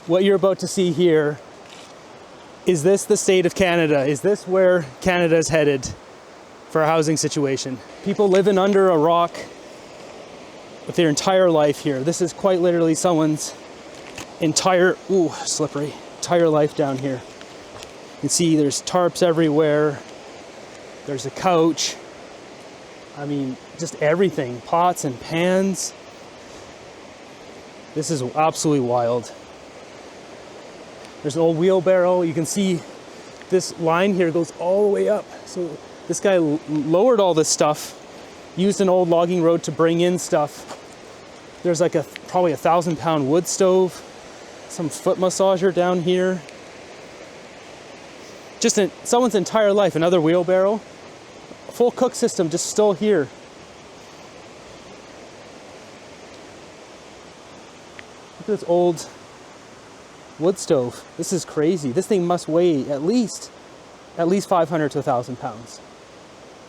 what you're about to see here, is this the state of Canada? Is this where Canada is headed for a housing situation? People living under a rock with their entire life here. This is quite literally someone's entire, slippery, entire life down here. You can see there's tarps everywhere. There's a couch. I mean, just everything, pots and pans. This is absolutely wild. There's an old wheelbarrow. You can see this line here goes all the way up. So this guy lowered all this stuff, used an old logging road to bring in stuff. There's like probably 1,000-pound wood stove, some foot massager down here. Just someone's entire life. Another wheelbarrow, a full cook system just still here. Look at this old wood stove. This is crazy. This thing must weigh at least 500 to 1,000 pounds.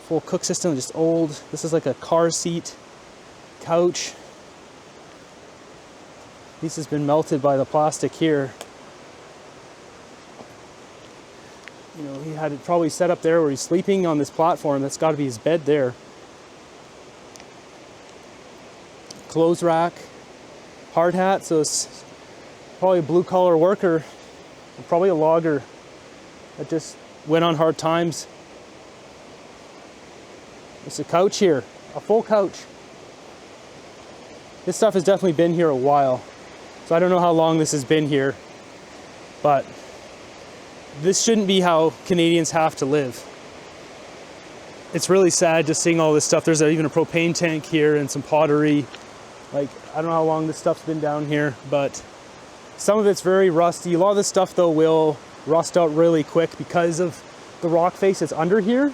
Full cook system, just old. This is like a car seat, couch. This has been melted by the plastic here. You know, he had it probably set up there where he's sleeping on this platform. That's got to be his bed there. Clothes rack, hard hat, so it's probably a blue-collar worker, probably a logger that just went on hard times. There's a couch here, a full couch. This stuff has definitely been here a while. So I don't know how long this has been here, but this shouldn't be how Canadians have to live. It's really sad just seeing all this stuff. There's even a propane tank here and some pottery. Like, I don't know how long this stuff's been down here, but some of it's very rusty. A lot of this stuff though will rust out really quick because of the rock face that's under here.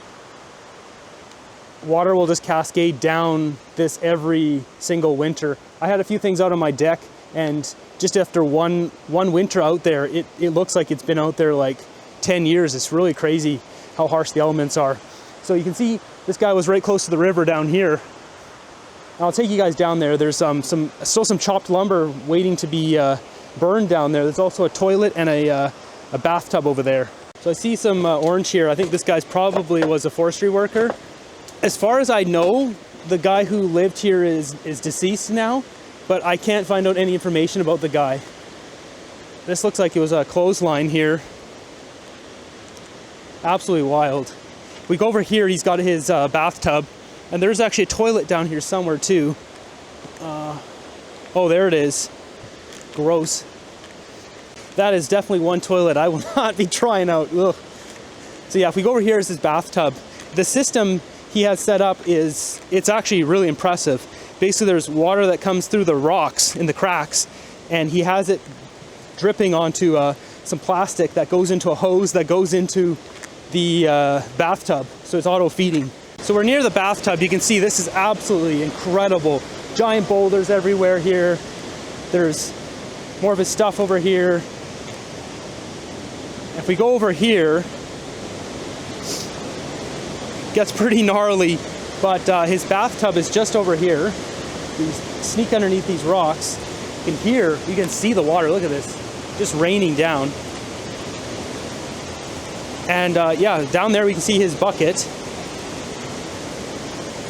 Water will just cascade down this every single winter. I had a few things out on my deck, and just after one winter out there, it looks like it's been out there like 10 years. It's really crazy how harsh the elements are. So you can see this guy was right close to the river down here. I'll take you guys down there. There's still some chopped lumber waiting to be burned down there. There's also a toilet and a bathtub over there. So I see some orange here. I think this guy's probably was a forestry worker. As far as I know, the guy who lived here is deceased now, but I can't find out any information about the guy. This looks like it was a clothesline here. Absolutely wild. We go over here, he's got his bathtub, and there's actually a toilet down here somewhere too. Oh, there it is. Gross. That is definitely one toilet I will not be trying out. Ugh. So yeah, if we go over here, is his bathtub. The system he has set up it's actually really impressive. Basically, there's water that comes through the rocks in the cracks, and he has it dripping onto some plastic that goes into a hose that goes into the bathtub, so it's auto feeding. So we're near the bathtub. You can see this is absolutely incredible. Giant boulders everywhere here. There's more of his stuff over here. If we go over here, it gets pretty gnarly, but his bathtub is just over here. You sneak underneath these rocks. You can see the water. Look at this, just raining down. And yeah, down there we can see his bucket.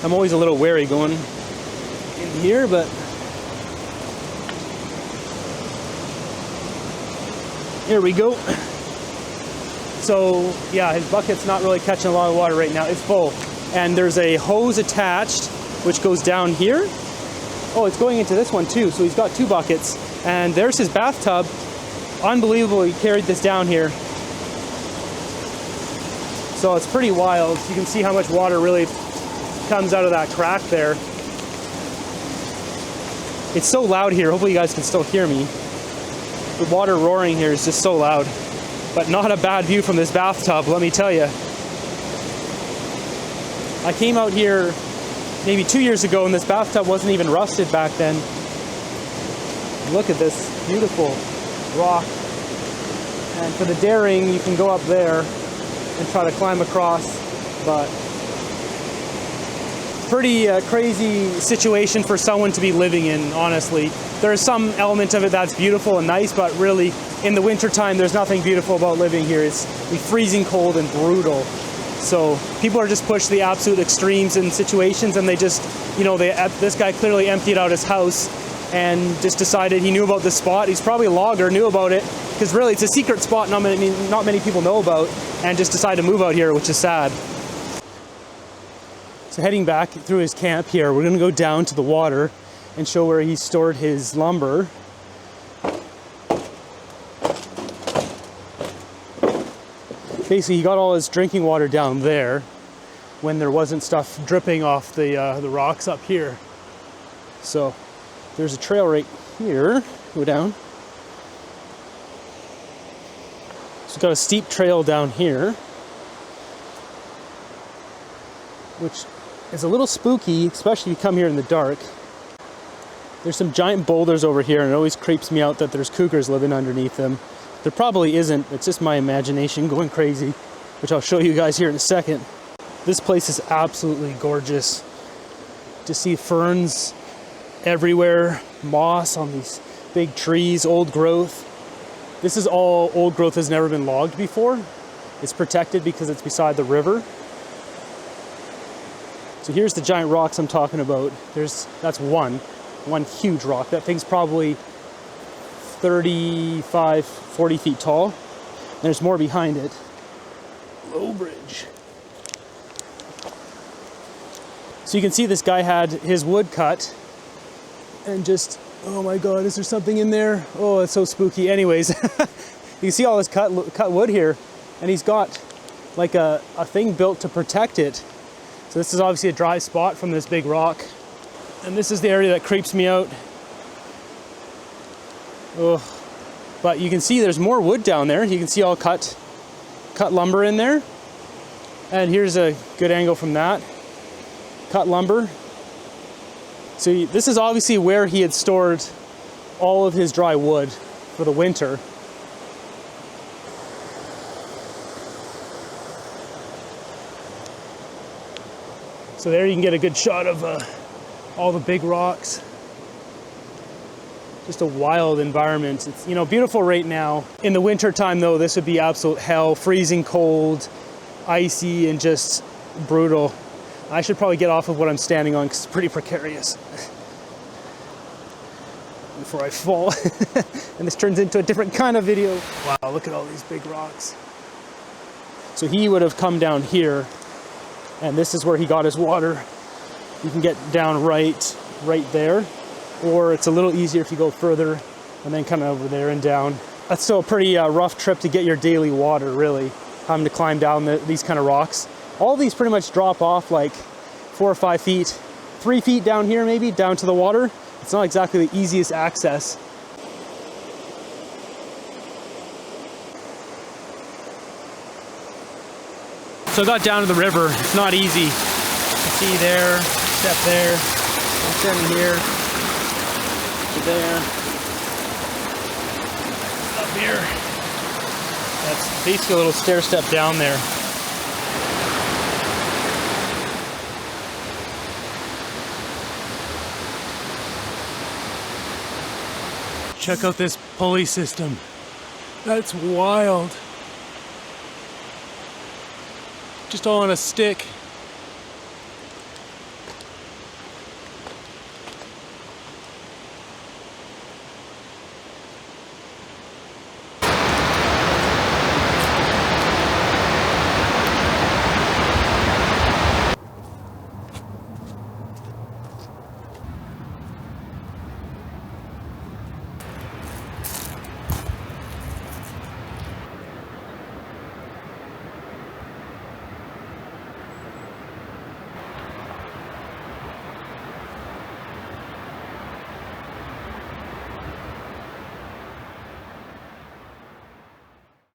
I'm always a little wary going in here, but here we go. So yeah, his bucket's not really catching a lot of water right now. It's full. And there's a hose attached, which goes down here. Oh, it's going into this one too. So he's got two buckets. And there's his bathtub. Unbelievable, he carried this down here. So it's pretty wild. You can see how much water really comes out of that crack there. It's so loud here. Hopefully you guys can still hear me. The water roaring here is just so loud. But not a bad view from this bathtub, let me tell you. I came out here maybe 2 years ago and this bathtub wasn't even rusted back then. Look at this beautiful rock. And for the daring, you can go up there and try to climb across, but pretty crazy situation for someone to be living in, honestly. there is some element of it that's beautiful and nice, but really in the wintertime, there's nothing beautiful about living here. It's freezing cold and brutal. So people are just pushed to the absolute extremes in situations, and they just, you know, this guy clearly emptied out his house and just decided he knew about this spot. He's probably a logger, knew about it, because really it's a secret spot not many people know about, and just decided to move out here, which is sad. So heading back through his camp here, we're gonna go down to the water and show where he stored his lumber. Basically, he got all his drinking water down there when there wasn't stuff dripping off the rocks up here. So there's a trail right here. Go down. So we've got a steep trail down here, which is a little spooky, especially if you come here in the dark. There's some giant boulders over here, and it always creeps me out that there's cougars living underneath them. There probably isn't. It's just my imagination going crazy, which I'll show you guys here in a second. This place is absolutely gorgeous. To see ferns everywhere, moss on these big trees, old growth. This is all old growth, has never been logged before. It's protected because it's beside the river. So here's the giant rocks I'm talking about. That's one huge rock. That thing's probably 35, 40 feet tall. And there's more behind it. Low bridge. So you can see this guy had his wood cut and just, oh my God, is there something in there? Oh, it's so spooky. Anyways, you can see all this cut wood here, and he's got like a thing built to protect it. So this is obviously a dry spot from this big rock. And this is the area that creeps me out. Oh, but you can see there's more wood down there. You can see all cut lumber in there. And here's a good angle from that. Cut lumber. So this is obviously where he had stored all of his dry wood for the winter. So there you can get a good shot of all the big rocks. Just a wild environment. It's, you know, beautiful right now. In the winter time though, this would be absolute hell, freezing cold, icy, and just brutal. I should probably get off of what I'm standing on because it's pretty precarious before I fall. And this turns into a different kind of video. Wow, look at all these big rocks. So he would have come down here, and this is where he got his water. You can get down right there, or it's a little easier if you go further and then come over there and down. That's still a pretty rough trip to get your daily water, really, having to climb down these kind of rocks. All these pretty much drop off like 4 or 5 feet, 3 feet down here maybe, down to the water. It's not exactly the easiest access. So I got down to the river. It's not easy. You can see there, step there, I'm standing here, to there, up here. That's basically a little stair step down there. Check out this pulley system. That's wild. Just all on a stick.